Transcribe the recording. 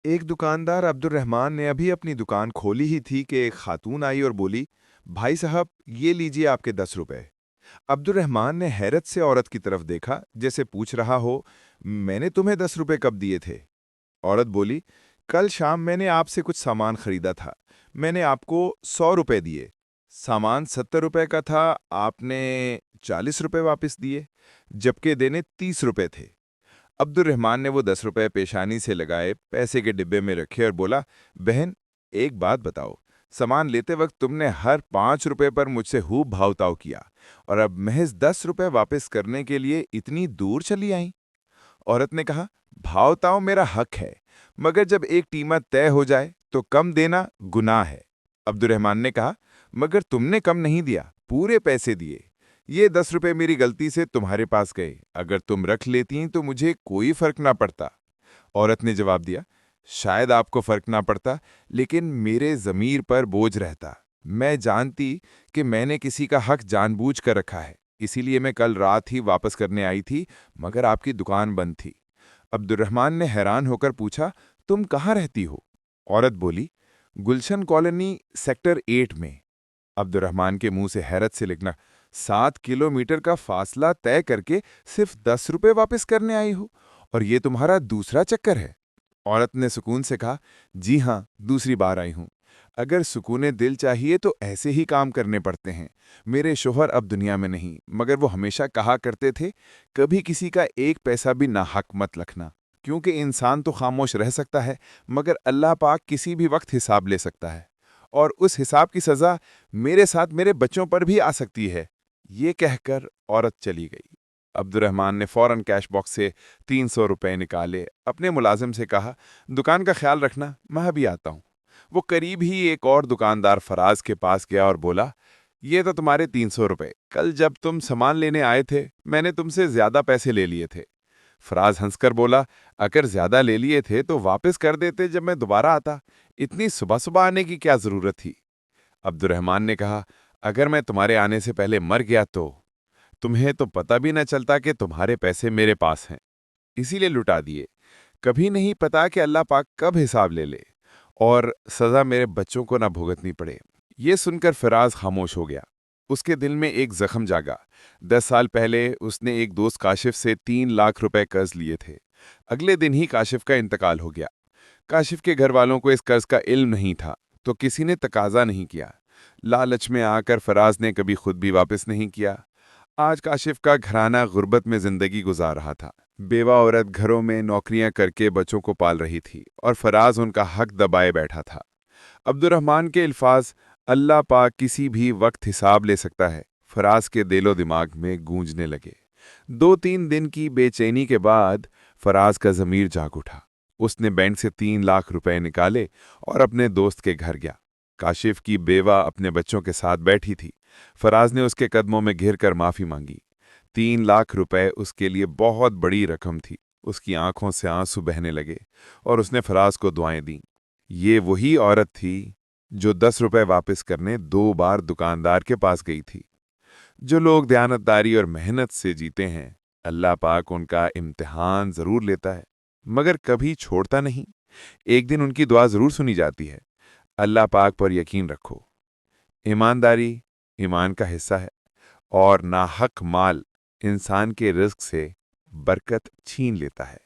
ایک دکاندار عبد الرحمان نے ابھی اپنی دکان کھولی ہی تھی کہ ایک خاتون آئی اور بولی، بھائی صاحب یہ لیجئے آپ کے 10 روپے۔ عبد الرحمان نے حیرت سے عورت کی طرف دیکھا جیسے پوچھ رہا ہو، میں نے تمہیں 10 روپے کب دیے تھے؟ عورت بولی، کل شام میں نے آپ سے کچھ سامان خریدا تھا، میں نے آپ کو 100 روپے دیے۔ سامان 70 روپے کا تھا، آپ نے 40 روپے واپس دیے، جبکہ دینے 30 روپے تھے۔ عبد الرحمان نے وہ 10 روپے پیشانی سے لگائے، پیسے کے ڈبے میں رکھے اور بولا، بہن ایک بات بتاؤ، سامان لیتے وقت تم نے ہر 5 روپے پر مجھ سے خوب بھاؤ تاؤ کیا، اور اب محض 10 روپے واپس کرنے کے لیے اتنی دور چلی آئیں؟ عورت نے کہا، بھاؤ تاؤ میرا حق ہے، مگر جب ایک قیمت طے ہو جائے تو کم دینا گناہ ہے۔ عبد الرحمان نے کہا، مگر تم نے کم نہیں دیا، پورے پیسے دیے۔ یہ 10 روپے میری غلطی سے تمہارے پاس گئے، اگر تم رکھ لیتی تو مجھے کوئی فرق نہ پڑتا۔ عورت نے جواب دیا، شاید آپ کو فرق نہ پڑتا، لیکن میرے ضمیر پر بوجھ رہتا۔ میں جانتی کہ میں نے کسی کا حق جان بوجھ کر رکھا ہے، اسی لیے میں کل رات ہی واپس کرنے آئی تھی، مگر آپ کی دکان بند تھی۔ عبد الرحمان نے حیران ہو کر پوچھا، تم کہاں رہتی ہو؟ عورت بولی، گلشن کالونی سیکٹر 8 میں۔ عبد الرحمان کے منہ سے حیرت سے لکھنا، 7 کلومیٹر کا فاصلہ طے کر کے صرف 10 روپے واپس کرنے آئی ہو، اور یہ تمہارا دوسرا چکر ہے؟ عورت نے سکون سے کہا، جی ہاں، دوسری بار آئی ہوں۔ اگر سکون دل چاہیے تو ایسے ہی کام کرنے پڑتے ہیں۔ میرے شوہر اب دنیا میں نہیں، مگر وہ ہمیشہ کہا کرتے تھے، کبھی کسی کا ایک پیسہ بھی ناحق مت لکھنا، کیونکہ انسان تو خاموش رہ سکتا ہے، مگر اللہ پاک کسی بھی وقت حساب لے سکتا ہے، اور اس حساب کی سزا میرے ساتھ میرے بچوں پر بھی آ سکتی ہے۔ یہ کہہ کر عورت چلی گئی۔ عبد الرحمان نے فوراً کیش باکس سے 300 روپے نکالے، اپنے ملازم سے کہا، دکان کا خیال رکھنا، میں ابھی آتا ہوں۔ وہ قریب ہی ایک اور دکاندار فراز کے پاس گیا اور بولا، یہ تو تمہارے 300 روپے، کل جب تم سامان لینے آئے تھے میں نے تم سے زیادہ پیسے لے لیے تھے۔ فراز ہنس کر بولا، اگر زیادہ لے لیے تھے تو واپس کر دیتے جب میں دوبارہ آتا، اتنی صبح صبح آنے کی کیا ضرورت تھی؟ عبد الرحمان نے کہا، اگر میں تمہارے آنے سے پہلے مر گیا تو تمہیں تو پتہ بھی نہ چلتا کہ تمہارے پیسے میرے پاس ہیں، اسی لیے لٹا دیے۔ کبھی نہیں پتا کہ اللہ پاک کب حساب لے لے، اور سزا میرے بچوں کو نہ بھگتنی پڑے۔ یہ سن کر فراز خاموش ہو گیا۔ اس کے دل میں ایک زخم جاگا۔ 10 سال پہلے اس نے ایک دوست کاشف سے 3 لاکھ روپے قرض لیے تھے۔ اگلے دن ہی کاشف کا انتقال ہو گیا۔ کاشف کے گھر والوں کو اس قرض کا علم نہیں تھا، تو کسی نے تقاضا نہیں کیا۔ لالچ میں آ کر فراز نے کبھی خود بھی واپس نہیں کیا۔ آج کاشف کا گھرانہ غربت میں زندگی گزار رہا تھا۔ بیوہ عورت گھروں میں نوکریاں کر کے بچوں کو پال رہی تھی، اور فراز ان کا حق دبائے بیٹھا تھا۔ عبد الرحمان کے الفاظ، اللہ پاک کسی بھی وقت حساب لے سکتا ہے، فراز کے دل و دماغ میں گونجنے لگے۔ 2-3 دن کی بے چینی کے بعد فراز کا ضمیر جاگ اٹھا۔ اس نے بینک سے 3 لاکھ روپے نکالے اور اپنے دوست کے گھر گیا۔ کاشف کی بیوہ اپنے بچوں کے ساتھ بیٹھی تھی۔ فراز نے اس کے قدموں میں گر کر معافی مانگی۔ 3 لاکھ روپے اس کے لیے بہت بڑی رقم تھی۔ اس کی آنکھوں سے آنسو بہنے لگے، اور اس نے فراز کو دعائیں دیں۔ یہ وہی عورت تھی جو 10 روپے واپس کرنے 2 بار دکاندار کے پاس گئی تھی۔ جو لوگ دیانتداری اور محنت سے جیتے ہیں، اللہ پاک ان کا امتحان ضرور لیتا ہے، مگر کبھی چھوڑتا نہیں۔ ایک دن ان کی دعا ضرور سنی جاتی ہے۔ اللہ پاک پر یقین رکھو۔ ایمانداری ایمان کا حصہ ہے، اور ناحق مال انسان کے رزق سے برکت چھین لیتا ہے۔